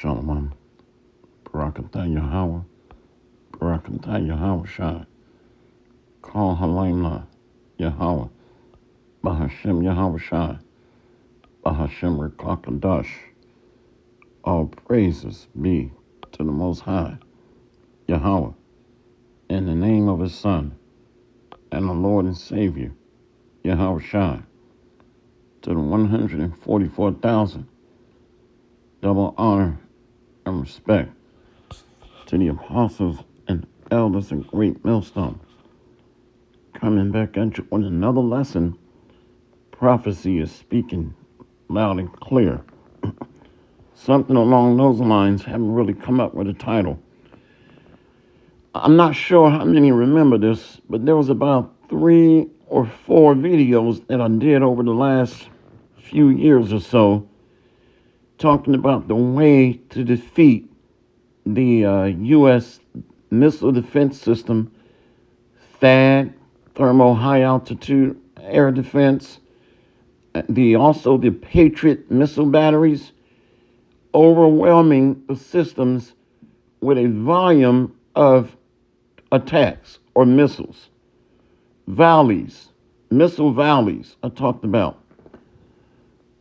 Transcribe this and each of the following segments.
Shalom. Barakatah Yahweh. Barakatah Yahweh Shai. Call Halayla Yahweh. Bahashem Yahweh Shai. Bahashem Rekakadash. All praises be to the Most High, Yahweh, in the name of His Son, and the Lord and Savior, Yahweh Shai, to the 144,000, double honor and respect to the apostles and elders and great millstone. Coming back at you with another lesson. Prophecy is speaking loud and clear. Something along those lines. Haven't really come up with a title. I'm not sure how many remember this, but there was about 3 or 4 videos that I did over the last few years or so talking about the way to defeat the U.S. missile defense system, THAAD, thermal high altitude air defense, also the Patriot missile batteries, overwhelming the systems with a volume of attacks or missiles. Missile valleys I talked about.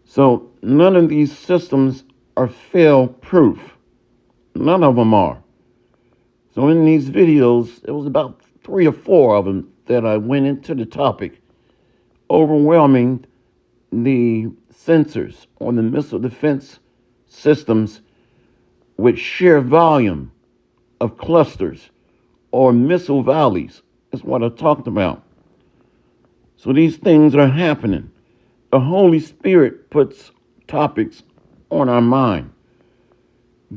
So none of these systems are fail-proof. None of them are. So in these videos, it was about 3 or 4 of them that I went into the topic, overwhelming the sensors on the missile defense systems with sheer volume of clusters or missile valleys is what I talked about. So these things are happening. The Holy Spirit puts topics on our mind,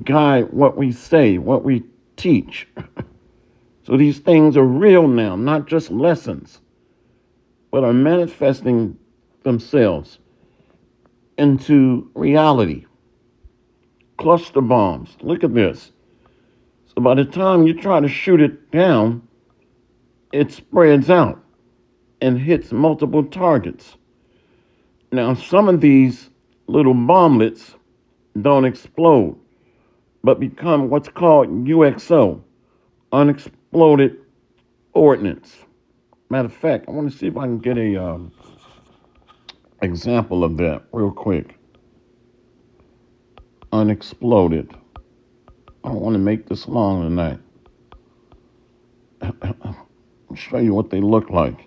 guide what we say, what we teach. So these things are real now, not just lessons, but are manifesting themselves into reality. Cluster bombs. Look at this. So by the time you try to shoot it down, it spreads out and hits multiple targets. Now, some of these little bomblets don't explode, but become what's called UXO, unexploded ordnance. Matter of fact, I want to see if I can get a example of that real quick. Unexploded. I don't want to make this long tonight. I'll show you what they look like.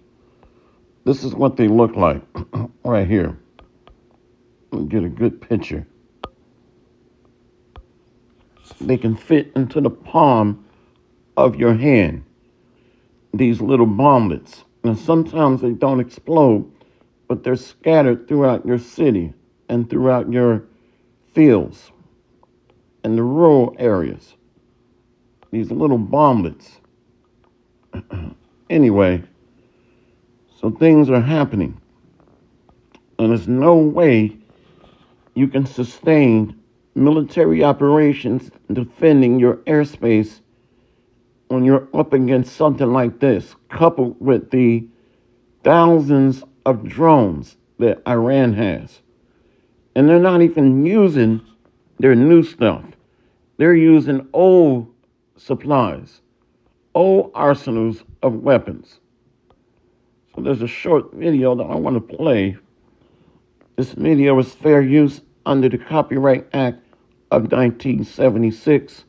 This is what they look like right here. Let me get a good picture. They can fit into the palm of your hand, these little bomblets. And sometimes they don't explode, but they're scattered throughout your city and throughout your fields and the rural areas. These little bomblets. Anyway, so things are happening. And there's no way you can sustain military operations defending your airspace when you're up against something like this, coupled with the thousands of drones that Iran has. And they're not even using their new stuff. They're using old supplies, old arsenals of weapons. So there's a short video that I want to play. This video is fair use under the Copyright Act of 1976.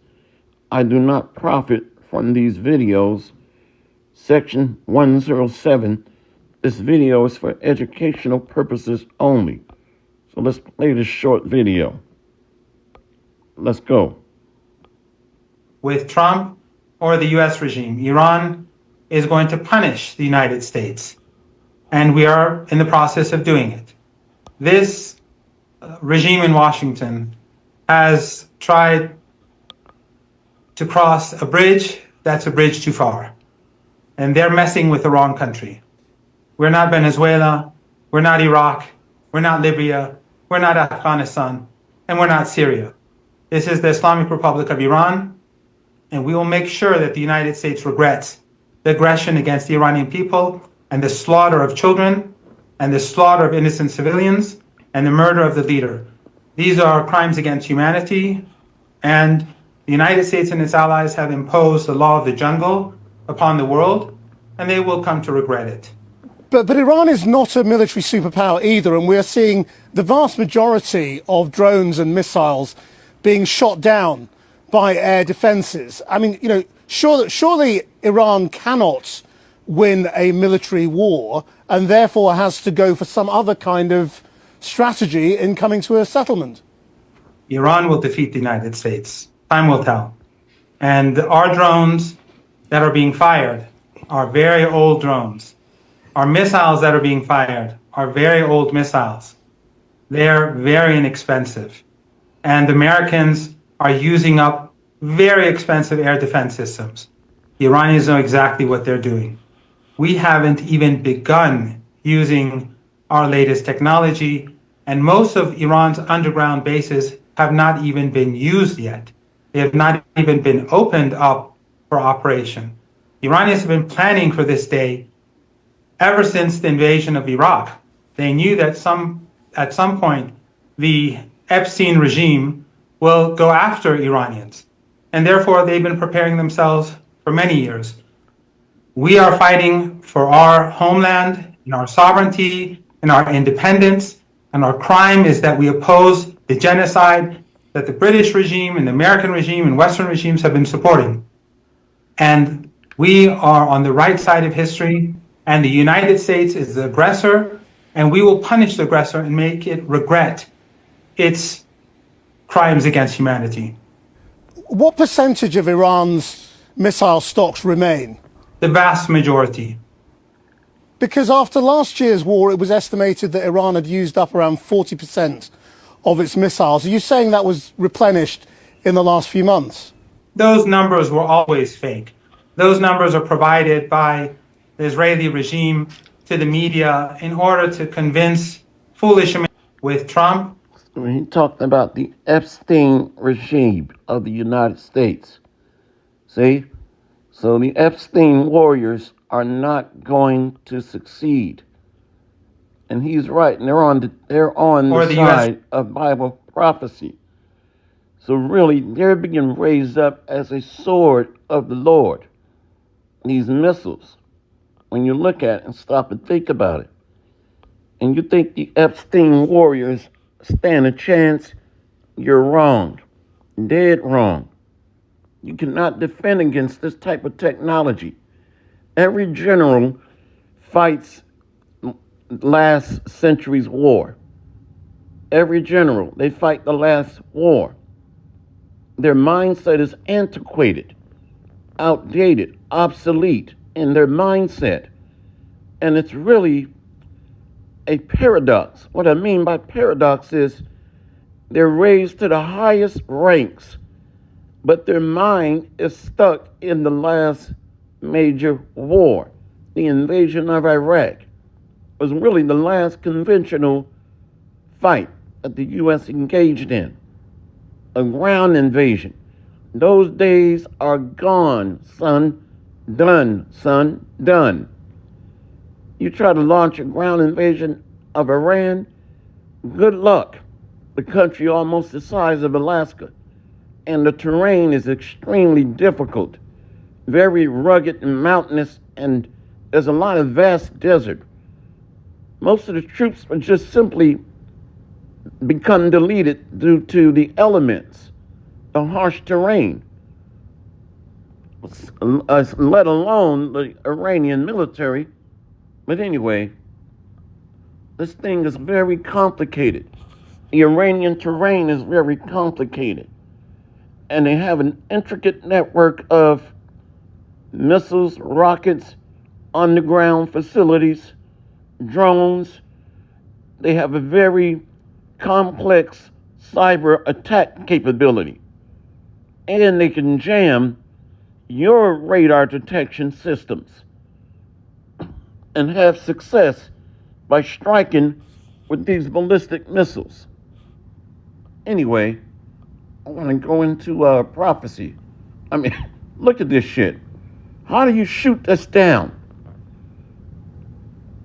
I do not profit from these videos. Section 107. This video is for educational purposes only. So let's play this short video. Let's go. With Trump or the U.S. regime, Iran is going to punish the United States. And we are in the process of doing it. This regime in Washington has tried to cross a bridge that's a bridge too far. And they're messing with the wrong country. We're not Venezuela, we're not Iraq, we're not Libya, we're not Afghanistan, and we're not Syria. This is the Islamic Republic of Iran, and we will make sure that the United States regrets the aggression against the Iranian people and the slaughter of children and the slaughter of innocent civilians and the murder of the leader. These are crimes against humanity, And the United States and its allies have imposed the law of the jungle upon the world, and they will come to regret it. But Iran is not a military superpower either, and we're seeing the vast majority of drones and missiles being shot down by air defenses. I mean, surely Iran cannot win a military war and therefore has to go for some other kind of strategy in coming to a settlement. Iran will defeat the United States. Time will tell. And our drones that are being fired are very old drones. Our missiles that are being fired are very old missiles. They're very inexpensive. And Americans are using up very expensive air defense systems. The Iranians know exactly what they're doing. We haven't even begun using our latest technology, and most of Iran's underground bases have not even been used yet. They have not even been opened up for operation. The Iranians have been planning for this day ever since the invasion of Iraq. They knew that at some point the Epstein regime will go after Iranians, and therefore they've been preparing themselves for many years. We are fighting for our homeland and our sovereignty and our independence, and our crime is that we oppose the genocide that the British regime and the American regime and Western regimes have been supporting. And we are on the right side of history, and the United States is the aggressor, and we will punish the aggressor and make it regret its crimes against humanity. What percentage of Iran's missile stocks remain? The vast majority. Because after last year's war, it was estimated that Iran had used up around 40% of its missiles. Are you saying that was replenished in the last few months? Those numbers were always fake. Those numbers are provided by the Israeli regime to the media in order to convince foolish Americans. With Trump, He talked about the Epstein regime of the United States. See? So the Epstein warriors are not going to succeed. And he's right. And they're on or the the US. side of Bible prophecy. So really, they're being raised up as a sword of the Lord. These missiles, when you look at it and stop and think about it, and you think the Epstein warriors stand a chance, you're wrong. Dead wrong. You cannot defend against this type of technology. Every general fights last century's war. Every general, they fight the last war. Their mindset is antiquated, outdated, obsolete in their mindset. And it's really a paradox. What I mean by paradox is they're raised to the highest ranks, but their mind is stuck in the last major war. The invasion of Iraq was really the last conventional fight that the U.S. engaged in, a ground invasion. Those days are gone, son. Done, son. Done. You try to launch a ground invasion of Iran, good luck. The country almost the size of Alaska, and the terrain is extremely difficult, very rugged and mountainous, and there's a lot of vast desert. Most of the troops would just simply become deleted due to the elements, the harsh terrain, let alone the Iranian military. But anyway, this thing is very complicated. The Iranian terrain is very complicated. And they have an intricate network of missiles, rockets, underground facilities, drones. They have a very complex cyber attack capability. And they can jam your radar detection systems and have success by striking with these ballistic missiles. Anyway, I want to go into prophecy. I mean, look at this shit. How do you shoot this down?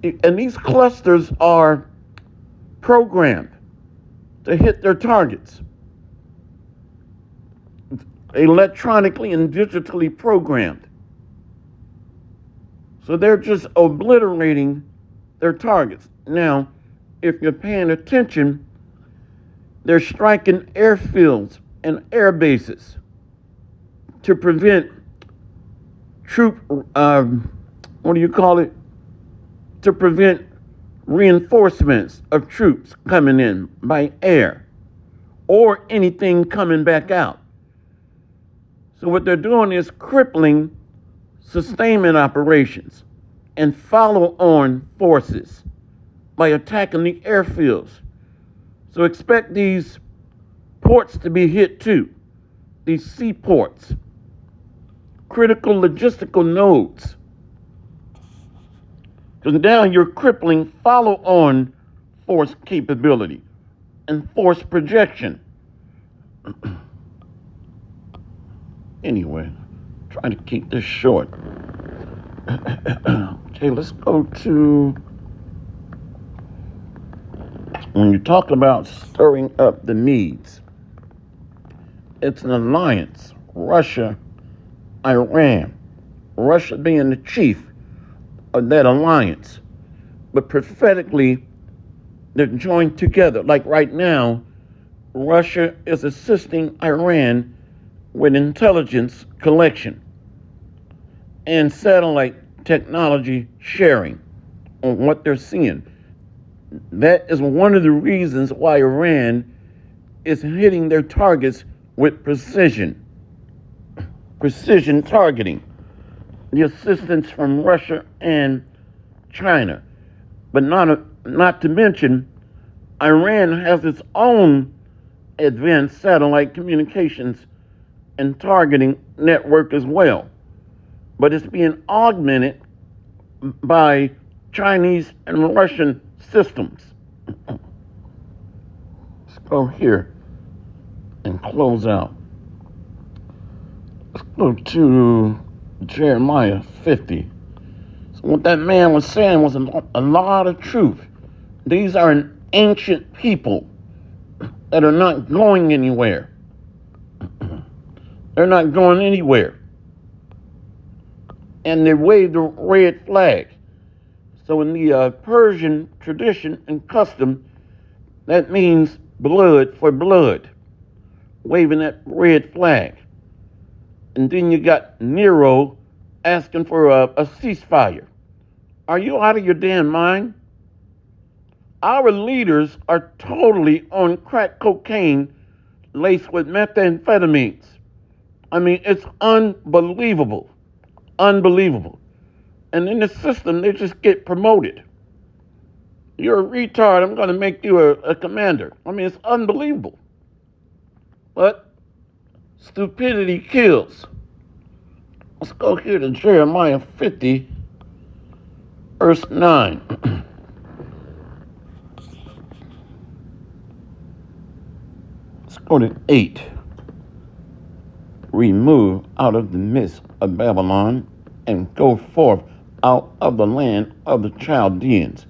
And these clusters are programmed to hit their targets. electronically and digitally programmed. So they're just obliterating their targets. Now, if you're paying attention, they're striking airfields and air bases to prevent troop, what do you call it? To prevent reinforcements of troops coming in by air or anything coming back out. So what they're doing is crippling sustainment operations and follow-on forces by attacking the airfields. So expect these ports to be hit too, these seaports, critical logistical nodes. Because now you're crippling follow-on force capability and force projection. Anyway, trying to keep this short. Okay, let's go to when you talk about stirring up the needs. It's an alliance. Russia, Iran. Russia being the chief of that alliance. But prophetically, they're joined together. Like right now, Russia is assisting Iran with intelligence collection and satellite technology sharing on what they're seeing. That is one of the reasons why Iran is hitting their targets with precision targeting, the assistance from Russia and China. But not to mention, Iran has its own advanced satellite communications and targeting network as well. But it's being augmented by Chinese and Russian systems. Let's go here and close out. Let's go to Jeremiah 50. So what that man was saying was a lot of truth. These are an ancient people that are not going anywhere. They're not going anywhere. And they wave the red flag. So in the Persian tradition and custom, that means blood for blood, waving that red flag. And then you got Nero asking for a ceasefire. Are you out of your damn mind? Our leaders are totally on crack cocaine laced with methamphetamines. I mean, it's unbelievable. Unbelievable. And in the system, they just get promoted. You're a retard, I'm going to make you a commander. I mean, it's unbelievable. But stupidity kills. Let's go here to Jeremiah 50, verse 9. Let's go to 8. Remove out of the midst of Babylon and go forth out of the land of the Chaldeans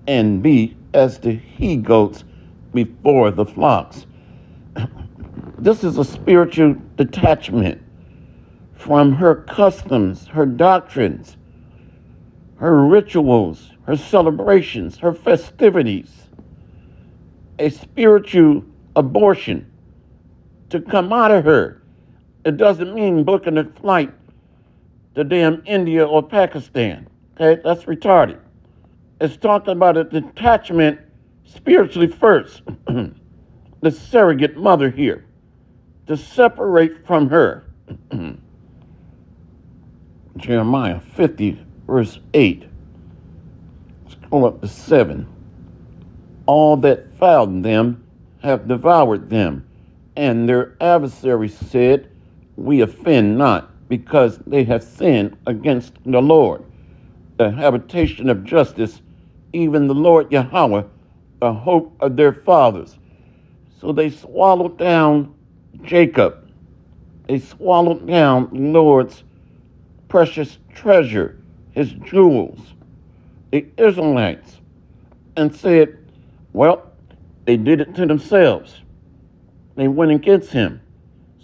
and be as the he-goats before the flocks. This is a spiritual detachment from her customs, her doctrines, her rituals, her celebrations, her festivities. A spiritual abortion to come out of her. It doesn't mean booking a flight to damn India or Pakistan. Okay, that's retarded. It's talking about a detachment spiritually first. The surrogate mother here. To separate from her. Jeremiah 50, verse 8. Let's go up to 7. All that found them have devoured them, and their adversaries said, we offend not, because they have sinned against the Lord, the habitation of justice, even the Lord Yahweh, the hope of their fathers. So they swallowed down Jacob. They swallowed down the Lord's precious treasure, his jewels, the Israelites, and said, well, they did it to themselves. They went against him.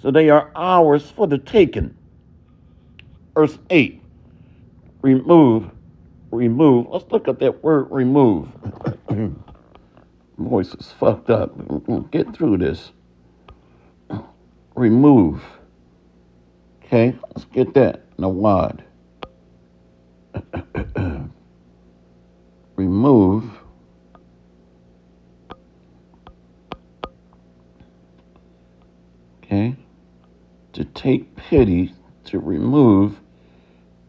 So they are ours for the taking. Verse 8. Remove. Remove. Let's look at that word remove. Voice is fucked up. We're going to get through this. Remove. Okay, let's get that. Nawad. Remove. Okay. To take pity, to remove.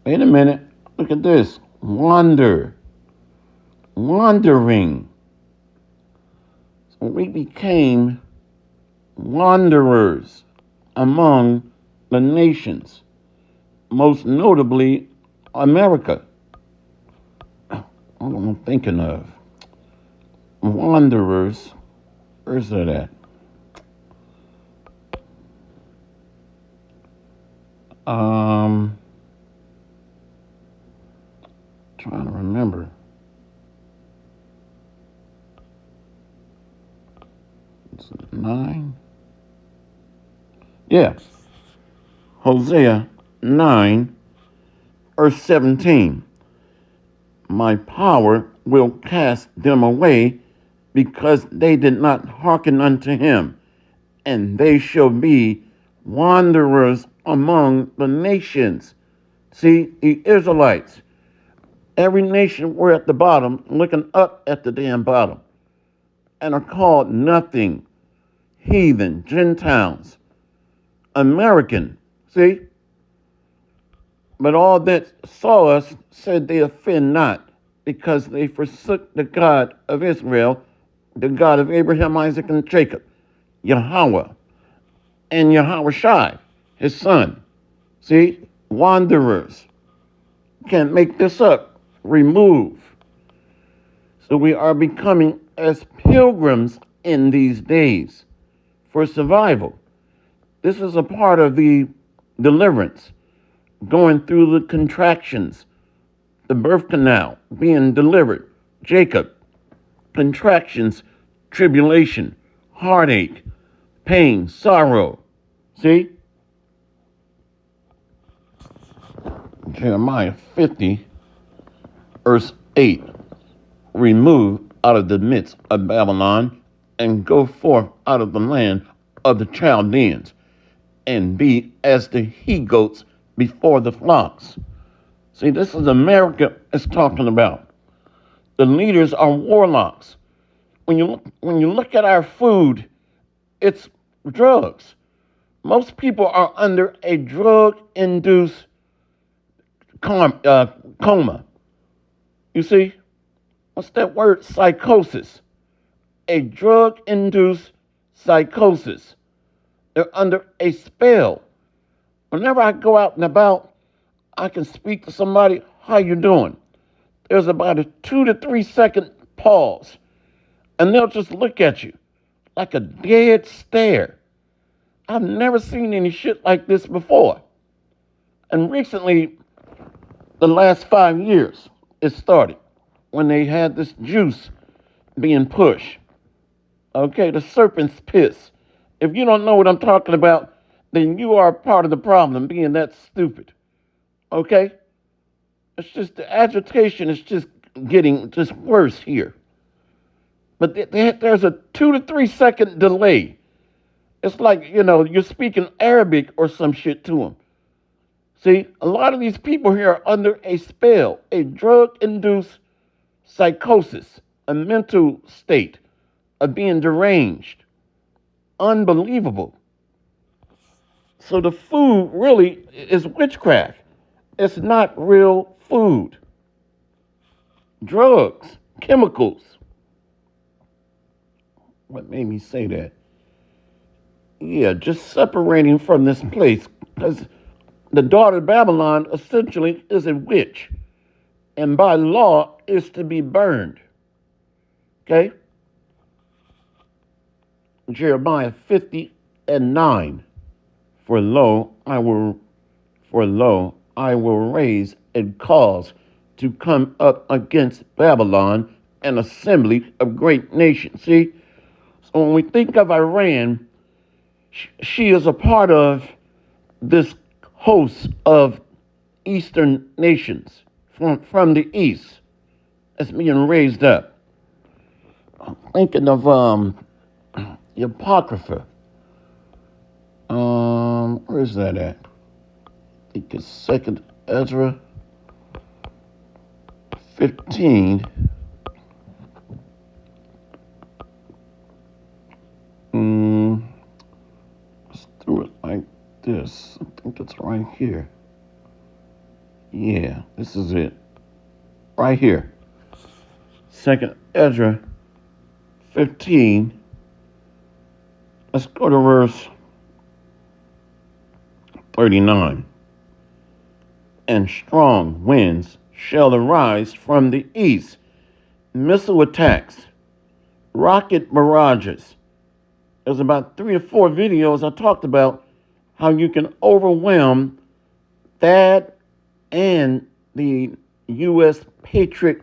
Wait a minute. Look at this. Wander. Wandering. So we became wanderers among the nations, most notably America. What am I thinking of? Wanderers. Where's that at? Trying to remember. It's 9. Yeah. Hosea 9, verse 17. My power will cast them away because they did not hearken unto him, and they shall be wanderers among the nations. See, the Israelites, every nation were at the bottom, looking up at the damn bottom, and are called nothing, heathen, Gentiles, American. See? But all that saw us said they offend not, because they forsook the God of Israel, the God of Abraham, Isaac, and Jacob, Yahweh, and Yahweh Shai, his son. See? Wanderers. Can't make this up. Remove. So we are becoming as pilgrims in these days for survival. This is a part of the deliverance, going through the contractions, the birth canal, being delivered. Jacob, contractions, tribulation, heartache, pain, sorrow. See? Jeremiah 50, verse 8. Remove out of the midst of Babylon and go forth out of the land of the Chaldeans and be as the he-goats before the flocks. See, this is America is talking about. The leaders are warlocks. When you look at our food, it's drugs. Most people are under a drug-induced coma. You see, what's that word? Psychosis. A drug-induced psychosis. They're under a spell. Whenever I go out and about, I can speak to somebody, how you doing? There's about a 2 to 3 second pause, and they'll just look at you like a dead stare. I've never seen any shit like this before. And recently, the last 5 years, it started when they had this juice being pushed. Okay, the serpent's piss. If you don't know what I'm talking about, then you are part of the problem being that stupid. Okay? It's just the agitation is just getting just worse here. But there's a 2 to 3 second delay. It's like, you're speaking Arabic or some shit to them. See, a lot of these people here are under a spell, a drug-induced psychosis, a mental state of being deranged. Unbelievable. So the food really is witchcraft. It's not real food. Drugs, chemicals. What made me say that? Yeah, just separating from this place, because the daughter of Babylon essentially is a witch, and by law is to be burned. Okay? Jeremiah 50:9. For lo, I will raise a cause to come up against Babylon, an assembly of great nations. See? So when we think of Iran, she is a part of this host of Eastern nations from the East that's being raised up. I'm thinking of the Apocrypha. Where's that at? I think it's Second Ezra 15. Let's do it like this. I think it's right here. Yeah, this is it. Right here. Second Ezra 15. Let's go to verse 39. And strong winds shall arise from the east, missile attacks, rocket barrages. There's about 3 or 4 videos I talked about how you can overwhelm THAAD and the U.S. Patriot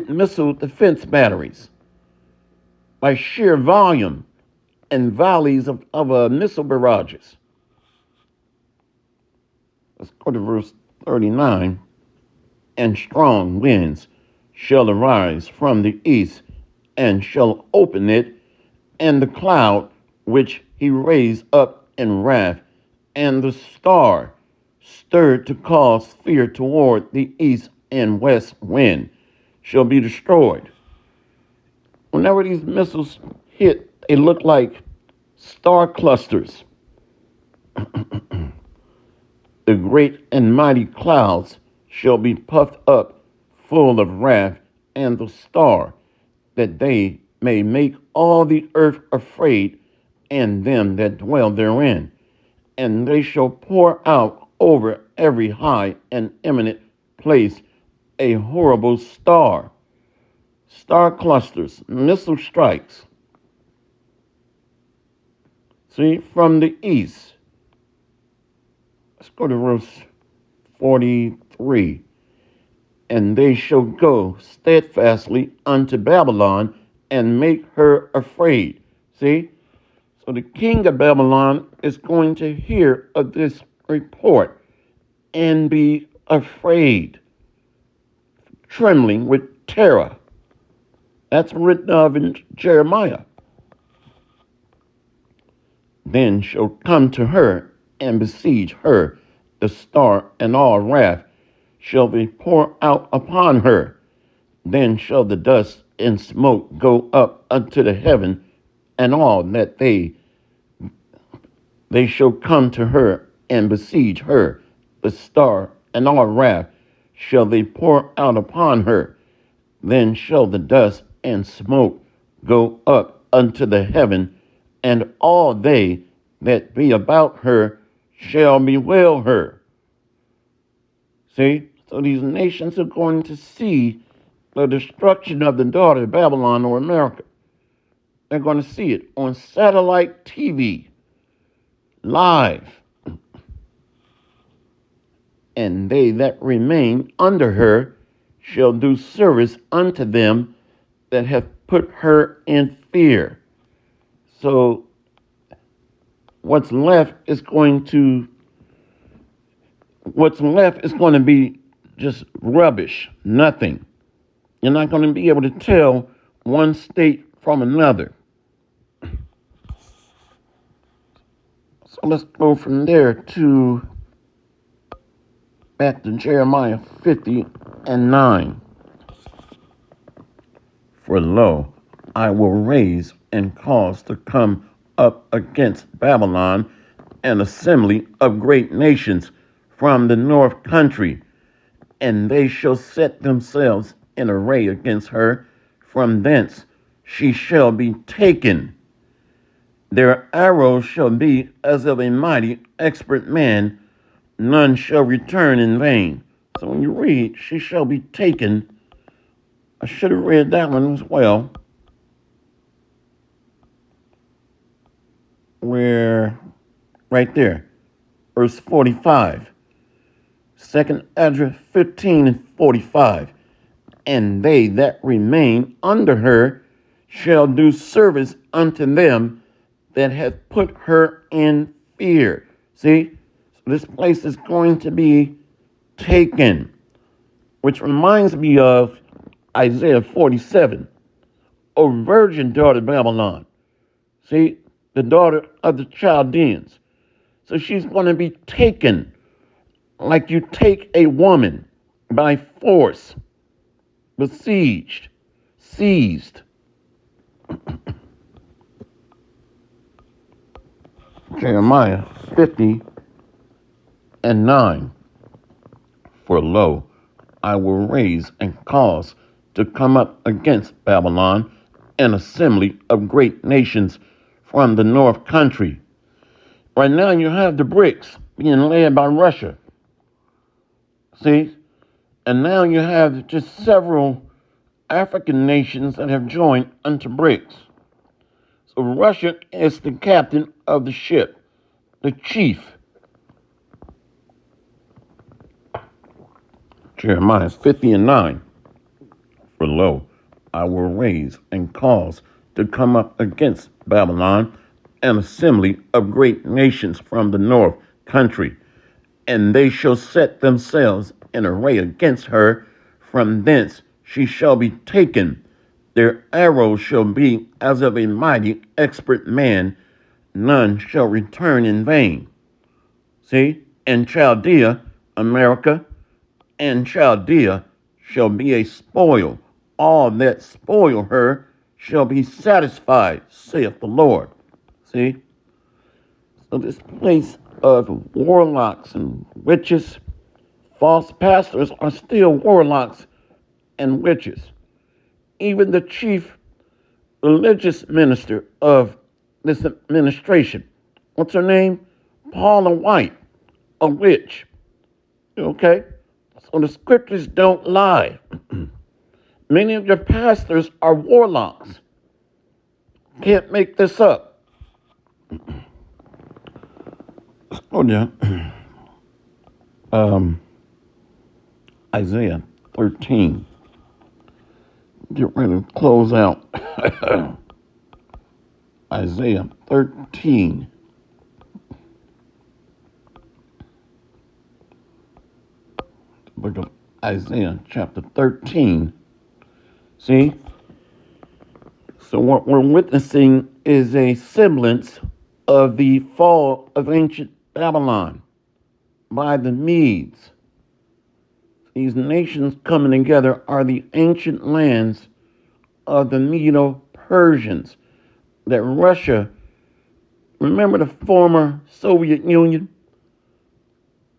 missile defense batteries by sheer volume and volleys of missile barrages. Let's go to verse 39. And strong winds shall arise from the east, and shall open it, and the cloud which he raised up in wrath, and the star stirred to cause fear toward the east and west wind shall be destroyed. Whenever these missiles hit, they look like star clusters. The great and mighty clouds shall be puffed up, full of wrath, and the star, that they may make all the earth afraid, and them that dwell therein. And they shall pour out over every high and eminent place a horrible star. Star clusters, missile strikes. See, from the east. Let's go to verse 43. And they shall go steadfastly unto Babylon and make her afraid. See? So the king of Babylon is going to hear of this report and be afraid, trembling with terror. That's written of in Jeremiah. Then shall come to her and besiege her the star, and all wrath shall be poured out upon her. Then shall the dust and smoke go up unto the heaven, and all that they shall come to her and besiege her, the star, and all wrath shall they pour out upon her. Then shall the dust and smoke go up unto the heaven, and all they that be about her shall bewail her. See? So these nations are going to see the destruction of the daughter of Babylon or America. They're going to see it on satellite TV, live. And they that remain under her shall do service unto them that have put her in fear. So what's left is going to be just rubbish, nothing. You're not going to be able to tell one state from another. So let's go from there to back to Jeremiah 50:9. For lo, I will raise and cause to come up against Babylon an assembly of great nations from the north country, and they shall set themselves in array against her. From thence she shall be taken. Their arrows shall be as of a mighty expert man, none shall return in vain. So when you read, she shall be taken, I should have read that one as well, where, right there, verse 45, 2 Ezra 15:45. And they that remain under her shall do service unto them that has put her in fear. See, so this place is going to be taken, which reminds me of Isaiah 47, O virgin daughter of Babylon. See, the daughter of the Chaldeans. So she's going to be taken like you take a woman by force, besieged, seized. Jeremiah 50:9. For lo, I will raise and cause to come up against Babylon an assembly of great nations from the north country. Right now you have the BRICS being led by Russia. See? And now you have just several African nations that have joined unto BRICS. So Russia is the captain of the ship, the chief. Jeremiah 50:9. For lo, I will raise and cause to come up against Babylon an assembly of great nations from the north country, and they shall set themselves in array against her. From thence she shall be taken. Their arrows shall be as of a mighty expert man. None shall return in vain. See, and Chaldea, America, and Chaldea shall be a spoil. All that spoil her shall be satisfied, saith the Lord. See? So this place of warlocks and witches, false pastors are still warlocks and witches. Even the chief religious minister of this administration, what's her name? Paula White, a witch. Okay? So the scriptures don't lie. Many of your pastors are warlocks. Can't make this up. Oh, yeah. Isaiah 13. Get ready to close out. Isaiah 13. Book of Isaiah chapter 13. See? So what we're witnessing is a semblance of the fall of ancient Babylon by the Medes. These nations coming together are the ancient lands of the Medo-Persians that Russia, remember the former Soviet Union?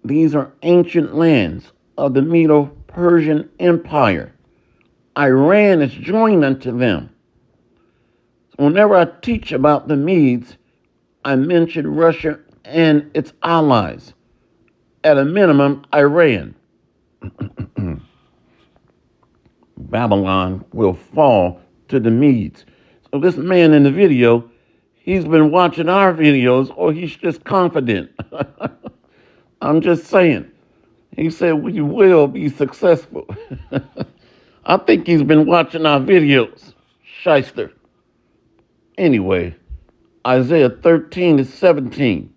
These are ancient lands of the Medo-Persian Empire. Iran is joined unto them. So whenever I teach about the Medes, I mention Russia and its allies. At a minimum, Iran. Babylon will fall to the Medes. So this man in the video, he's been watching our videos, or he's just confident. I'm just saying. He said we will be successful. I think he's been watching our videos. Shyster. Anyway, Isaiah 13:17.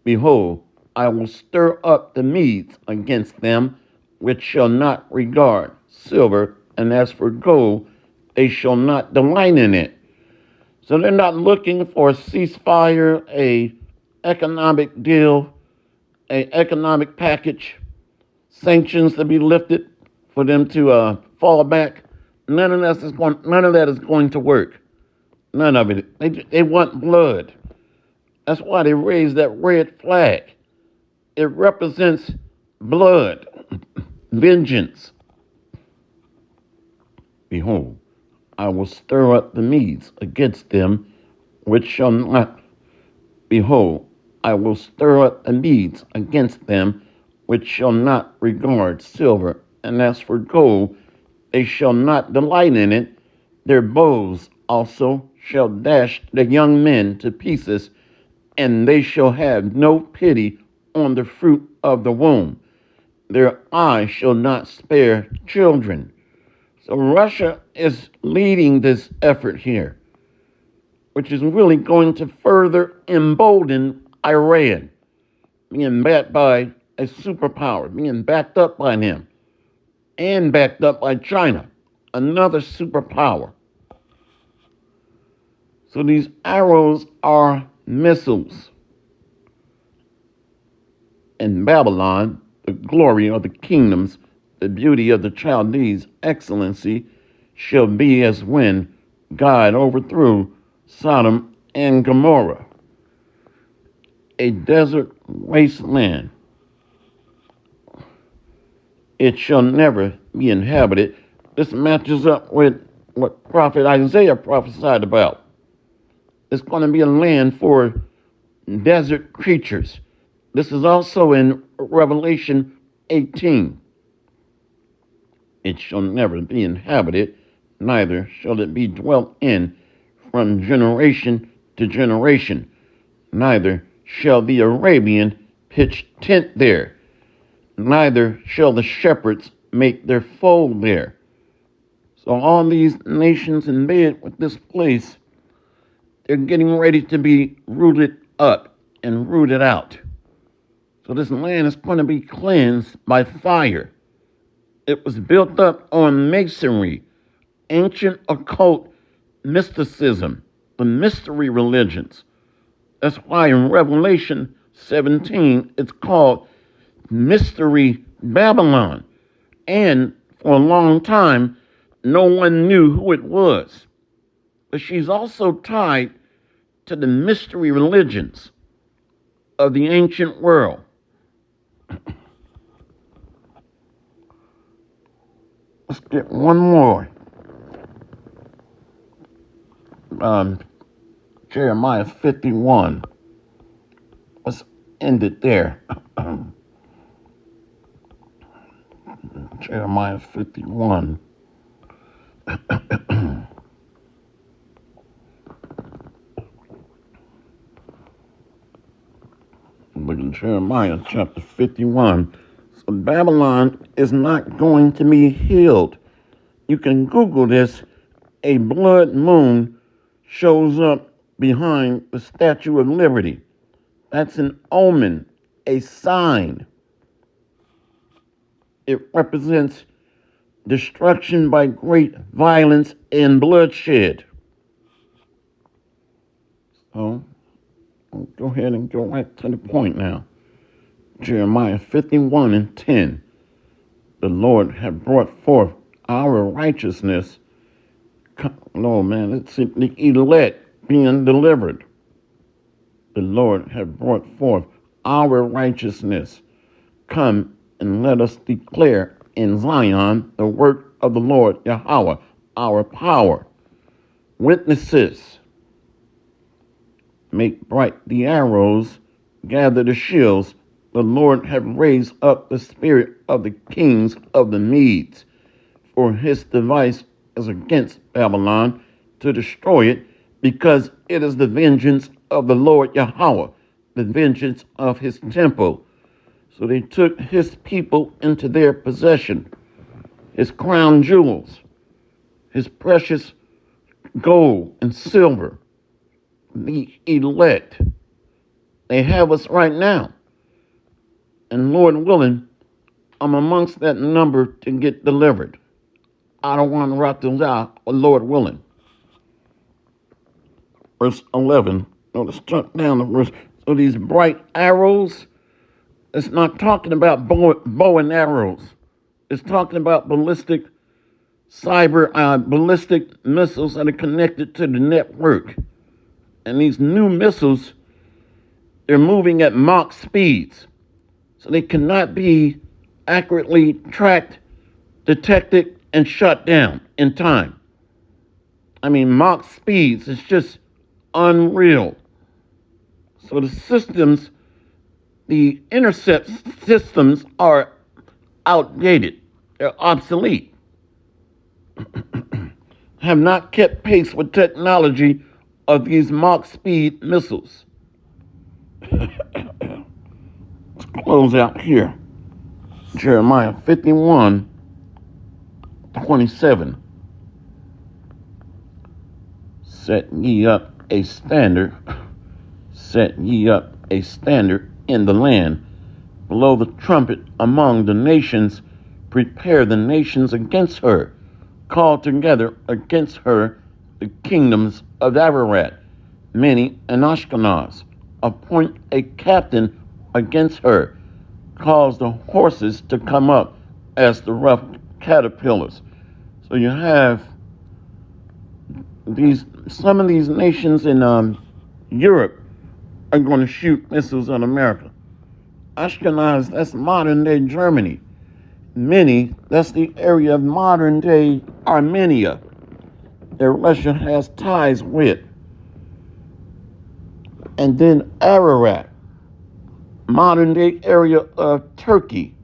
Behold, I will stir up the Medes against them, which shall not regard silver, and as for gold, they shall not delight in it. So they're not looking for a ceasefire, a economic deal, a economic package, sanctions to be lifted for them to fall back. None of that is going to work. None of it. They want blood. That's why they raised that red flag. It represents blood, vengeance. Behold, I will stir up the Medes against them, which shall not. Behold, I will stir up the Medes against them, which shall not regard silver, and as for gold, they shall not delight in it. Their bows also shall dash the young men to pieces, and they shall have no pity on the fruit of the womb. Their eye shall not spare children. So Russia is leading this effort here. which is really going to further embolden Iran, being backed by a superpower, being backed up by them, and backed up by China, another superpower. So these arrows are missiles. In Babylon, the glory of the kingdoms, the beauty of the Chaldees' excellency, shall be as when God overthrew Sodom and Gomorrah, a desert wasteland. It shall never be inhabited. This matches up with what Prophet Isaiah prophesied about. It's going to be a land for desert creatures. This is also in Revelation 18. It shall never be inhabited, neither shall it be dwelt in from generation to generation, neither shall the Arabian pitch tent there, neither shall the shepherds make their fold there. So all these nations in bed with this place, they're getting ready to be rooted up and rooted out. So this land is going to be cleansed by fire. It was built up on masonry, ancient occult mysticism, the mystery religions. That's why in Revelation 17, it's called Mystery Babylon. And for a long time, no one knew who it was. But she's also tied to the mystery religions of the ancient world. Let's get one more. Jeremiah 51. Let's end it there. Jeremiah 51. Look at Jeremiah chapter 51. So Babylon is not going to be healed. You can Google this. A blood moon shows up behind the Statue of Liberty. That's an omen, a sign. It represents destruction by great violence and bloodshed. So, I'll go ahead and go right to the point now. Jeremiah 51 and 10. The Lord had brought forth our righteousness. No, man, it's the elect being delivered. The Lord had brought forth our righteousness. Come and let us declare in Zion the work of the Lord Yahweh, our power. Witnesses, make bright the arrows, gather the shields. The Lord hath raised up the spirit of the kings of the Medes, for his device is against Babylon to destroy it, because it is the vengeance of the Lord Yahweh, the vengeance of his temple. So they took his people into their possession, his crown jewels, his precious gold and silver, the elect. They have us right now. And Lord willing, I'm amongst that number to get delivered. I don't want to rock those out, but Lord willing. Verse 11. No, let's jump down to verse. So these bright arrows, it's not talking about bow and arrows. It's talking about ballistic missiles that are connected to the network. And these new missiles, they're moving at Mach speeds. So they cannot be accurately tracked, detected, and shut down in time. I mean, Mach speeds is just unreal. So the systems, the intercept systems are outdated. They're obsolete. Have not kept pace with technology of these Mach speed missiles. Let's close out here. Jeremiah 51:27. Set ye up a standard, set ye up a standard in the land, blow the trumpet among the nations, prepare the nations against her, call together against her the kingdoms of Ararat, many and Ashkenaz, appoint a captain against her, cause the horses to come up as the rough caterpillars. So you have some of these nations in Europe are going to shoot missiles at America. Ashkenaz, that's modern day Germany. Many, that's the area of modern day Armenia that Russia has ties with. And then Ararat, modern day area of Turkey.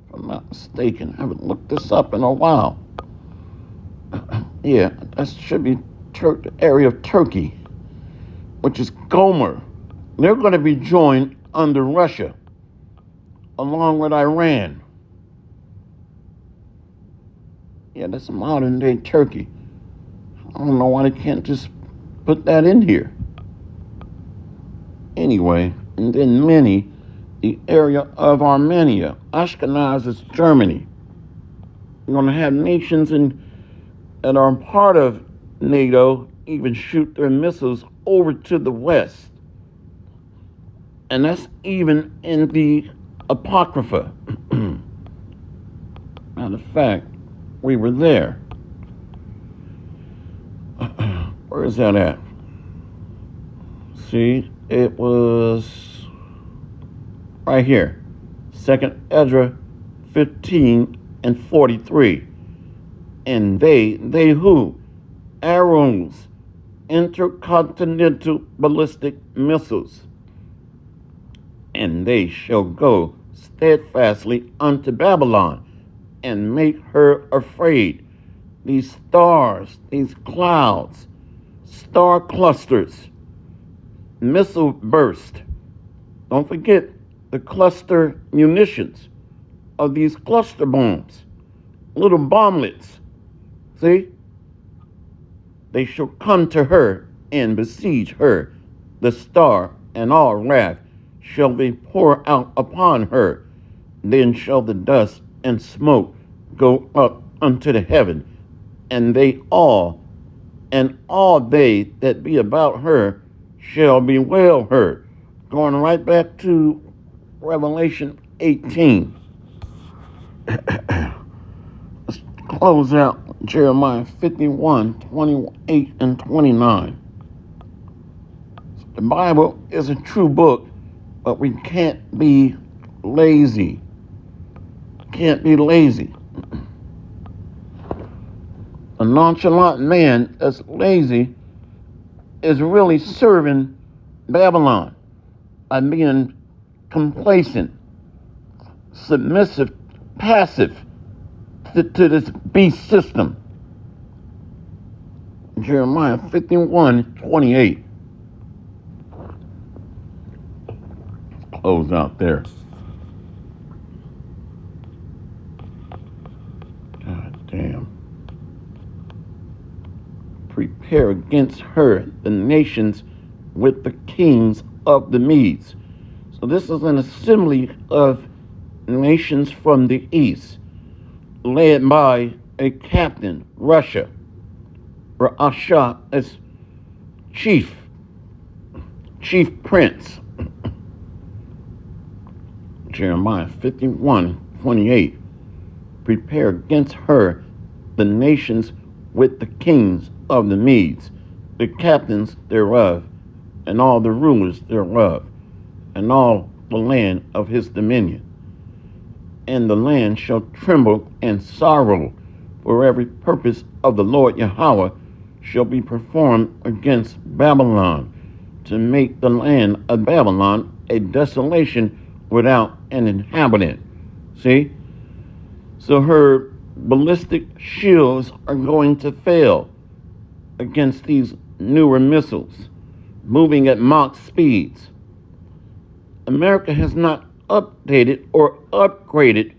If I'm not mistaken, I haven't looked this up in a while. Yeah, that should be the area of Turkey, which is Gomer. They're going to be joined under Russia, along with Iran. Yeah, that's modern day Turkey. I don't know why they can't just put that in here. Anyway, and then many, the area of Armenia. Ashkenaz is Germany. You're going to have nations that are part of NATO even shoot their missiles over to the west. And that's even in the Apocrypha. Matter of fact, we were there. Where is that at? See, it was right here. 2nd Ezra 15 and 43. And they who? Arrows, intercontinental ballistic missiles. And they shall go steadfastly unto Babylon and make her afraid. These stars, these clouds, star clusters, missile burst. Don't forget the cluster munitions of these cluster bombs, little bomblets. See? They shall come to her and besiege her. The star and all wrath shall be poured out upon her. Then shall the dust and smoke go up unto the heaven, and all they that be about her shall bewail her. Going right back to Revelation 18. Let's close out Jeremiah 51, 28 and 29. The Bible is a true book, but we can't be lazy. Can't be lazy. A nonchalant man that's lazy is really serving Babylon by being complacent, submissive, passive to this beast system. Jeremiah 51, 28. Close out there. God damn. Prepare against her the nations with the kings of the Medes. So this is an assembly of nations from the east, led by a captain, Russia, or Asha as chief prince. Jeremiah 51, 28. Prepare against her the nations with the kings of the Medes, the captains thereof, and all the rulers thereof, and all the land of his dominion. And the land shall tremble and sorrow, for every purpose of the Lord Yahweh shall be performed against Babylon, to make the land of Babylon a desolation without an inhabitant. See? So her ballistic shields are going to fail against these newer missiles, moving at Mach speeds. America has not updated or upgraded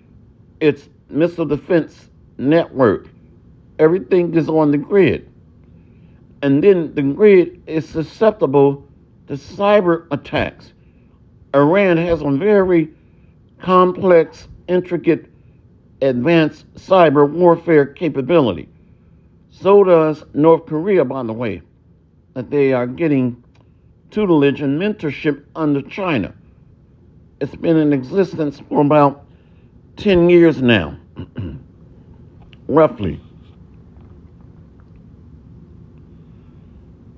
its missile defense network. Everything is on the grid. And then the grid is susceptible to cyber attacks. Iran has a very complex, intricate, advanced cyber warfare capability. So does North Korea, by the way, that they are getting tutelage and mentorship under China. It's been in existence for about 10 years now, roughly.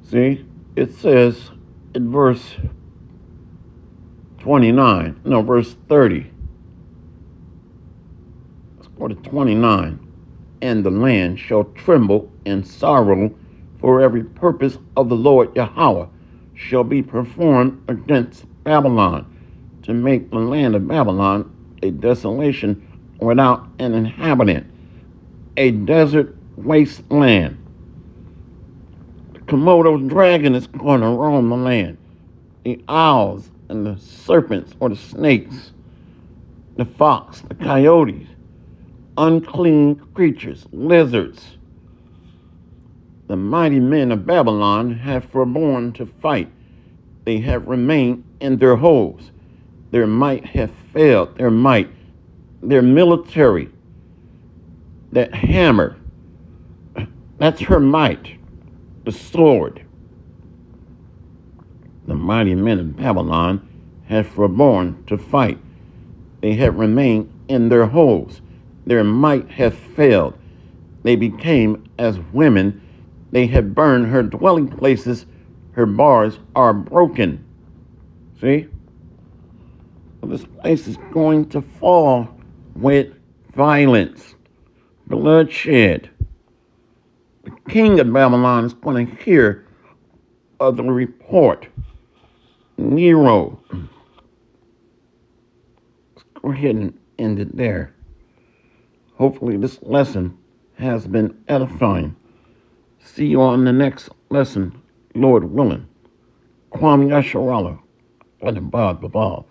See, it says in verse 29, no, verse 30. Let's go to 29. And the land shall tremble in sorrow, for every purpose of the Lord Yahweh shall be performed against Babylon, to make the land of Babylon a desolation without an inhabitant, a desert wasteland. The Komodo dragon is going to roam the land. The owls and the serpents or the snakes, the fox, the coyotes, unclean creatures, lizards. The mighty men of Babylon have forborne to fight. They have remained in their holes. Their might have failed. Their military, that hammer, that's her might, the sword. The mighty men of Babylon have forborne to fight. They have remained in their holes. Their might hath failed. They became as women. They have burned her dwelling places. Her bars are broken. See? This place is going to fall with violence, bloodshed. The king of Babylon is going to hear of the report. Nero. Let's go ahead and end it there. Hopefully this lesson has been edifying. See you on the next lesson, Lord willing. Kwam Yasharala. What about What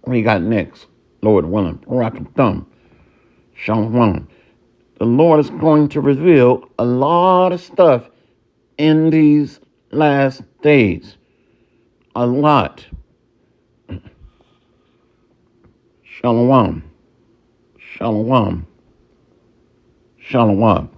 we got next, Lord willing? Barakathum. Shalom. The Lord is going to reveal a lot of stuff in these last days. A lot. Shalom. Shalom. Shalom.